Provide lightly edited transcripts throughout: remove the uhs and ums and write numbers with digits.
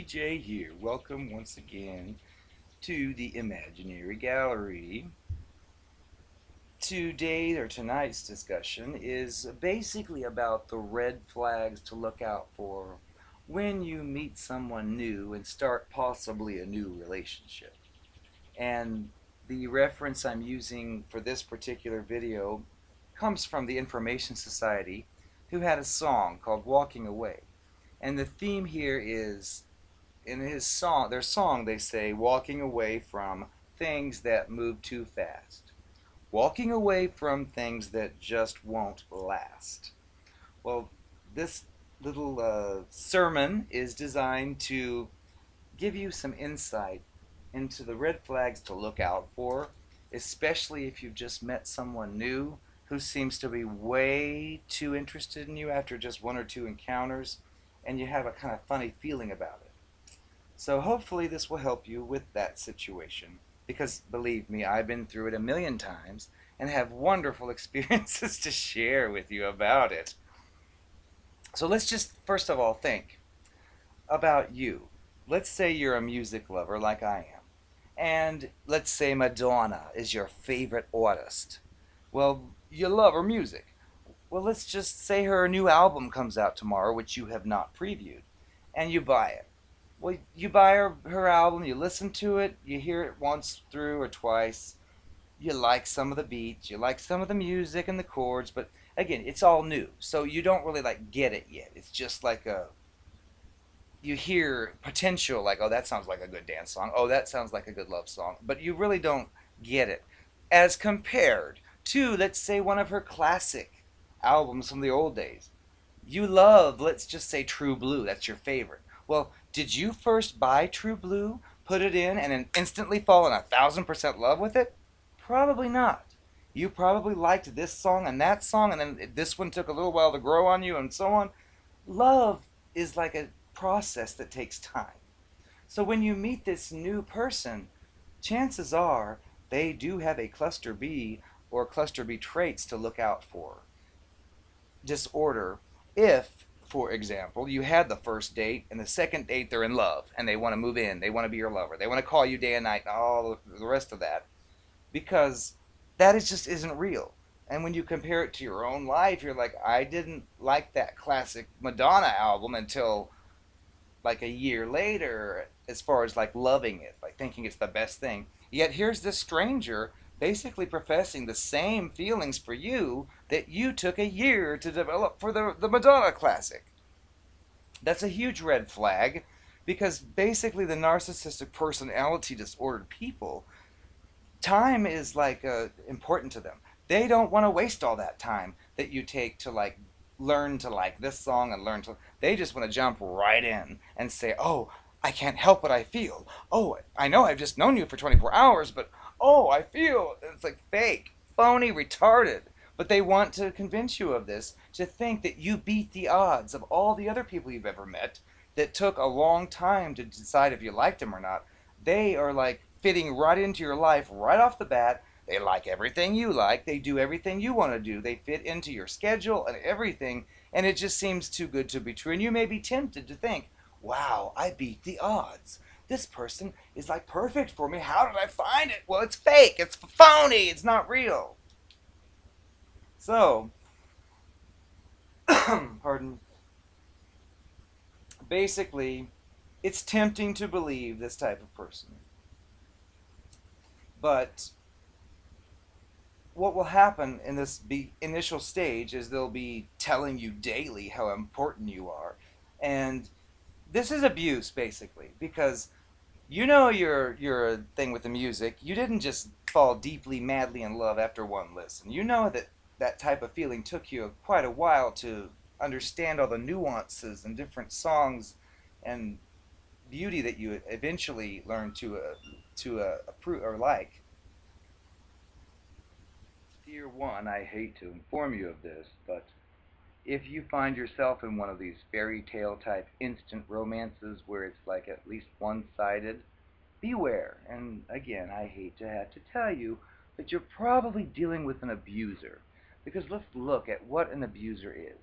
DJ here. Welcome once again to the Imaginary Gallery. Today or tonight's discussion is basically about the red flags to look out for when you meet someone new and start possibly a new relationship. And the reference I'm using for this particular video comes from the Information Society, who had a song called Walking Away. And the theme here is, in their song, they say, walking away from things that move too fast. Walking away from things that just won't last. Well, this little sermon is designed to give you some insight into the red flags to look out for, especially if you've just met someone new who seems to be way too interested in you after just one or two encounters, and you have a kind of funny feeling about it. So hopefully this will help you with that situation, because believe me, I've been through it a million times and have wonderful experiences to share with you about it. So let's just first of all think about you. Let's say you're a music lover like I am, and let's say Madonna is your favorite artist. Well, you love her music. Well, let's just say her new album comes out tomorrow, which you have not previewed, and you buy it. Well, you buy her album, you listen to it, you hear it once through or twice, you like some of the beats, you like some of the music and the chords, but again, it's all new, so you don't really get it yet. It's just like you hear potential, like, oh, that sounds like a good dance song, oh, that sounds like a good love song, but you really don't get it. As compared to, let's say, one of her classic albums from the old days. You love, let's just say, True Blue, that's your favorite. Well, did you first buy True Blue, put it in, and then instantly fall in 1,000% love with it? Probably not. You probably liked this song, and then this one took a little while to grow on you, and so on. Love is like a process that takes time. So when you meet this new person, chances are they do have a cluster B or cluster B traits to look out for. Disorder if, for example, you had the first date and the second date they're in love and they want to move in, they want to be your lover, they want to call you day and night, and all the rest of that, because that just isn't real. And when you compare it to your own life, you're like, I didn't like that classic Madonna album until like a year later, as far as like loving it, like thinking it's the best thing. Yet here's this stranger basically professing the same feelings for you that you took a year to develop for the Madonna classic. That's a huge red flag, because basically the narcissistic personality disordered people, time is like important to them. They don't want to waste all that time that you take to like learn to like this song and learn to. They just want to jump right in and say, "Oh, I can't help what I feel. Oh, I know I've just known you for 24 hours, but oh, I feel." It's like fake, phony, retarded. But they want to convince you of this, to think that you beat the odds of all the other people you've ever met that took a long time to decide if you liked them or not. They are like fitting right into your life right off the bat. They like everything you like. They do everything you want to do. They fit into your schedule and everything. And it just seems too good to be true. And you may be tempted to think, wow, I beat the odds. This person is like perfect for me. How did I find it? Well, it's fake. It's phony. It's not real. So, pardon. Basically, it's tempting to believe this type of person. But what will happen in this initial stage is they'll be telling you daily how important you are. And this is abuse, basically, because you know your thing with the music. You didn't just fall deeply, madly in love after one listen. You know that that type of feeling took you quite a while to understand all the nuances and different songs and beauty that you eventually learned to approve or like. Dear one, I hate to inform you of this, but if you find yourself in one of these fairy tale type instant romances where it's like at least one sided, beware. And again, I hate to have to tell you, but you're probably dealing with an abuser. Because let's look at what an abuser is.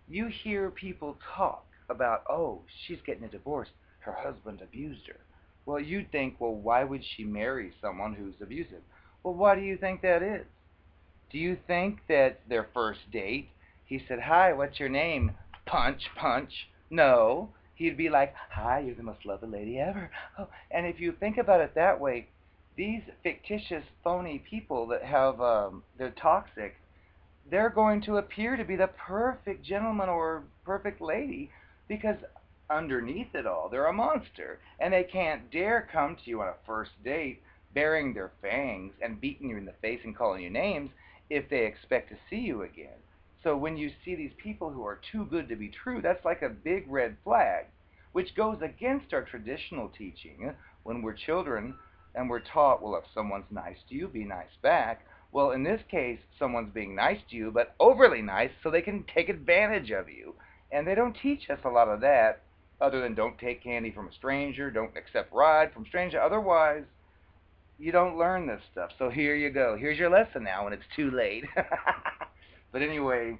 You hear people talk about, oh, she's getting a divorce. Her husband abused her. Well, you'd think, well, why would she marry someone who's abusive? Well, why do you think that is? Do you think that their first date, he said, hi, what's your name? Punch, punch. No. He'd be like, hi, you're the most lovely lady ever. Oh, and if you think about it that way, these fictitious, phony people that have, they're toxic, they're going to appear to be the perfect gentleman or perfect lady because underneath it all, they're a monster. And they can't dare come to you on a first date baring their fangs and beating you in the face and calling you names if they expect to see you again. So when you see these people who are too good to be true, that's like a big red flag, which goes against our traditional teaching. When we're children and we're taught, well, if someone's nice to you, be nice back. Well, in this case, someone's being nice to you, but overly nice so they can take advantage of you. And they don't teach us a lot of that, other than don't take candy from a stranger, don't accept ride from a stranger. Otherwise, you don't learn this stuff. So here you go. Here's your lesson now when it's too late. But anyway,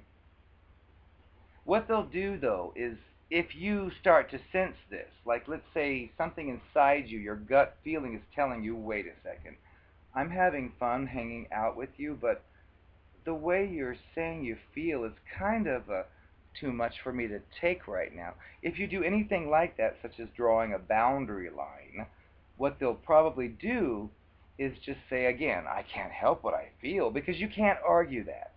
what they'll do though is if you start to sense this, like let's say something inside you, your gut feeling is telling you, wait a second, I'm having fun hanging out with you, but the way you're saying you feel is kind of too much for me to take right now. If you do anything like that, such as drawing a boundary line, what they'll probably do is just say again, I can't help what I feel, because you can't argue that.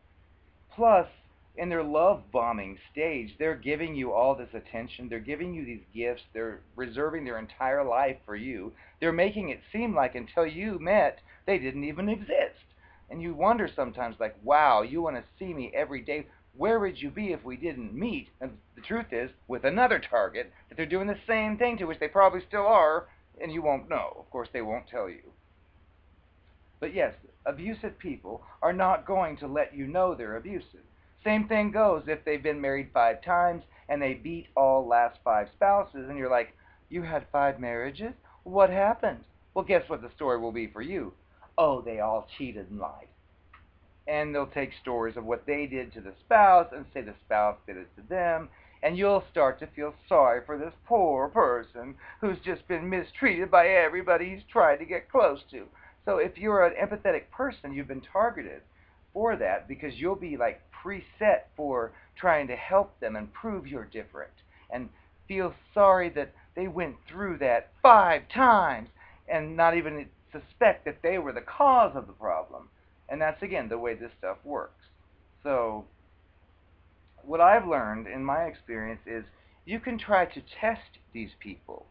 Plus, in their love bombing stage, they're giving you all this attention, they're giving you these gifts, they're reserving their entire life for you. They're making it seem like until you met, they didn't even exist. And you wonder sometimes, like, wow, you want to see me every day. Where would you be if we didn't meet? And the truth is, with another target, that they're doing the same thing to which they probably still are, and you won't know. Of course, they won't tell you. But yes, abusive people are not going to let you know they're abusive. Same thing goes if they've been married 5 times and they beat all last 5 spouses, and you're like, you had 5 marriages? What happened? Well, guess what the story will be for you? Oh, they all cheated and lied. And they'll take stories of what they did to the spouse and say the spouse did it to them, and you'll start to feel sorry for this poor person who's just been mistreated by everybody he's tried to get close to. So if you're an empathetic person, you've been targeted for that because you'll be like preset for trying to help them and prove you're different and feel sorry that they went through that 5 times and not even suspect that they were the cause of the problem. And that's again the way this stuff works. So what I've learned in my experience is you can try to test these people.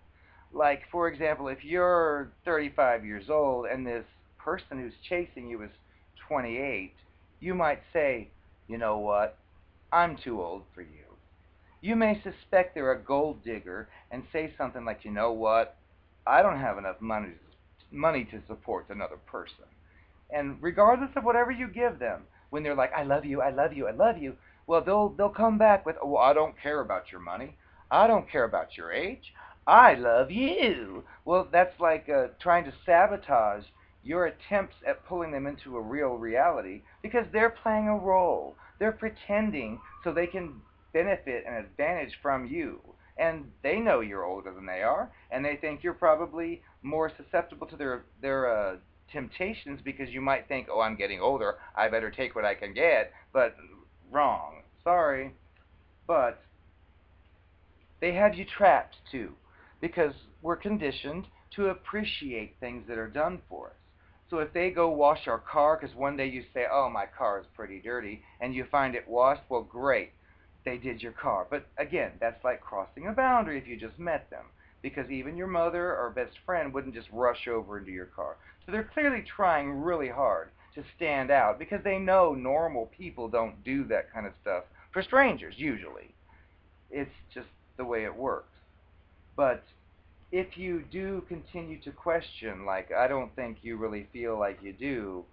Like, for example, if you're 35 years old and this person who's chasing you is 28, you might say, you know what, I'm too old for you. You may suspect they're a gold digger and say something like, you know what, I don't have enough money to support another person. And regardless of whatever you give them, when they're like, I love you, I love you, I love you, well, they'll come back with, oh, I don't care about your money. I don't care about your age. I love you. Well, that's like trying to sabotage your attempts at pulling them into a real reality because they're playing a role. They're pretending so they can benefit and advantage from you. And they know you're older than they are, and they think you're probably more susceptible to their temptations because you might think, oh, I'm getting older, I better take what I can get, but wrong. Sorry. But they have you trapped too because we're conditioned to appreciate things that are done for us. So if they go wash our car because one day you say, oh, my car is pretty dirty, and you find it washed, well, great. They did your car. But again, that's like crossing a boundary if you just met them because even your mother or best friend wouldn't just rush over into your car. So they're clearly trying really hard to stand out because they know normal people don't do that kind of stuff for strangers usually. It's just the way it works. But if you do continue to question, like, I don't think you really feel like you do,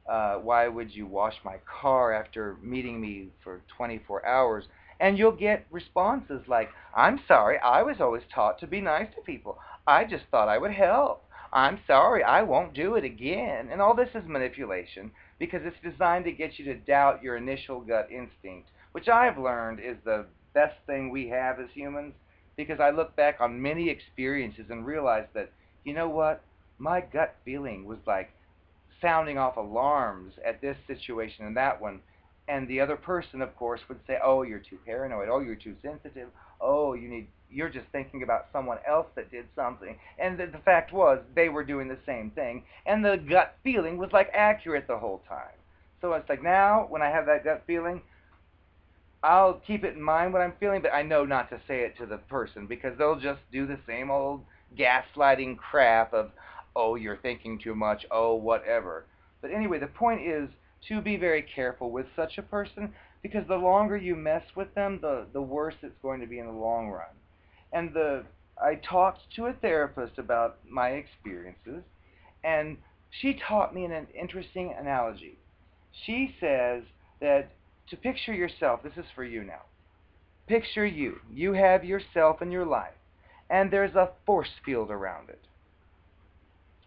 why would you wash my car after meeting me for 24 hours? And you'll get responses like, I'm sorry, I was always taught to be nice to people. I just thought I would help. I'm sorry, I won't do it again. And all this is manipulation because it's designed to get you to doubt your initial gut instinct, which I've learned is the best thing we have as humans because I look back on many experiences and realize that, you know what, my gut feeling was like sounding off alarms at this situation and that one. And the other person, of course, would say, "Oh, you're too paranoid. Oh, you're too sensitive. Oh, you're just thinking about someone else that did something." And the fact was, they were doing the same thing, and the gut feeling was like accurate the whole time. So it's like now, when I have that gut feeling, I'll keep it in mind what I'm feeling, but I know not to say it to the person because they'll just do the same old gaslighting crap of, "Oh, you're thinking too much, oh, whatever." But anyway, the point is to be very careful with such a person because the longer you mess with them, the worse it's going to be in the long run. And I talked to a therapist about my experiences, and she taught me an interesting analogy. She says that to picture yourself, this is for you now. Picture you. You have yourself in your life, and there's a force field around it.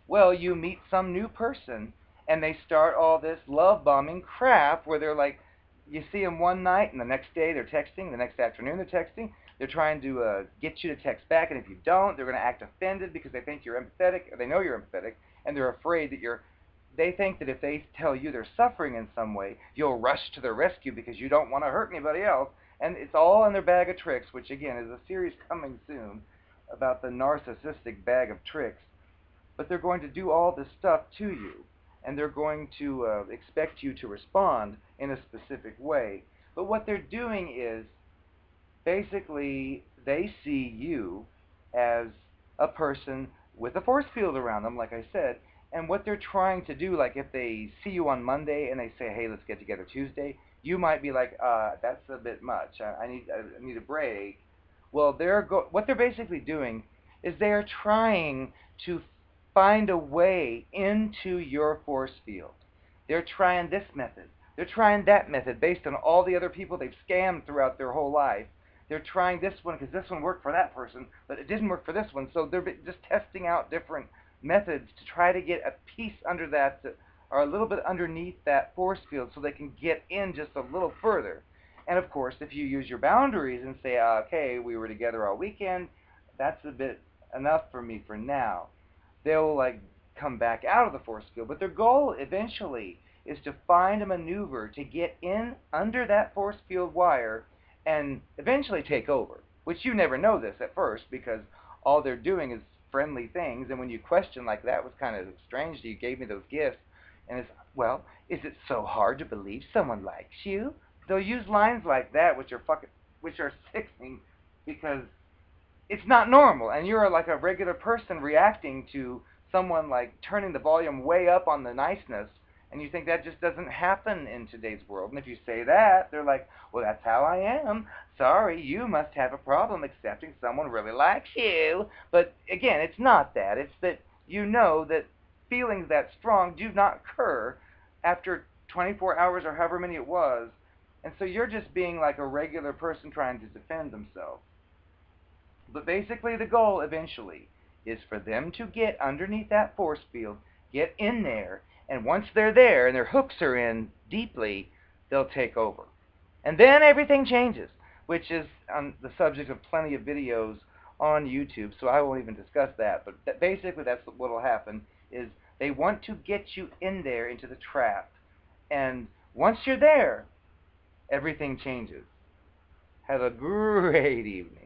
Well, you meet some new person, and they start all this love bombing crap where they're like, you see them one night, and the next day they're texting, the next afternoon they're texting. They're trying to get you to text back, and if you don't, they're going to act offended because they think you're empathetic, or they know you're empathetic, and they're afraid that you're. They think that if they tell you they're suffering in some way, you'll rush to their rescue because you don't want to hurt anybody else. And it's all in their bag of tricks, which again is a series coming soon about the narcissistic bag of tricks. But they're going to do all this stuff to you, and they're going to expect you to respond in a specific way. But what they're doing is basically they see you as a person with a force field around them, like I said, and what they're trying to do, like if they see you on Monday and they say, "Hey, let's get together Tuesday," you might be like, "That's a bit much. I need a break." Well, what they're basically doing is they are trying to find a way into your force field. They're trying this method. They're trying that method based on all the other people they've scammed throughout their whole life. They're trying this one because this one worked for that person, but it didn't work for this one. So they're just testing out different methods to try to get a piece under that are a little bit underneath that force field so they can get in just a little further. And of course, if you use your boundaries and say, "Okay, we were together all weekend, that's a bit enough for me for now," they'll like come back out of the force field. But their goal eventually is to find a maneuver to get in under that force field wire and eventually take over. Which you never know this at first because all they're doing is friendly things. And when you question like that was kind of strange that you gave me those gifts, and it's, well, is it so hard to believe someone likes you? They'll use lines like that which are sickening because it's not normal, and you're like a regular person reacting to someone like turning the volume way up on the niceness, and you think that just doesn't happen in today's world. And if you say that, they're like, "Well, that's how I am. Sorry, you must have a problem accepting someone really likes you." But again, it's not that. It's that you know that feelings that strong do not occur after 24 hours or however many it was, and so you're just being like a regular person trying to defend themselves. But basically, the goal eventually is for them to get underneath that force field, get in there, and once they're there and their hooks are in deeply, they'll take over. And then everything changes, which is on the subject of plenty of videos on YouTube, so I won't even discuss that. But basically, that's what will happen is they want to get you in there into the trap. And once you're there, everything changes. Have a great evening.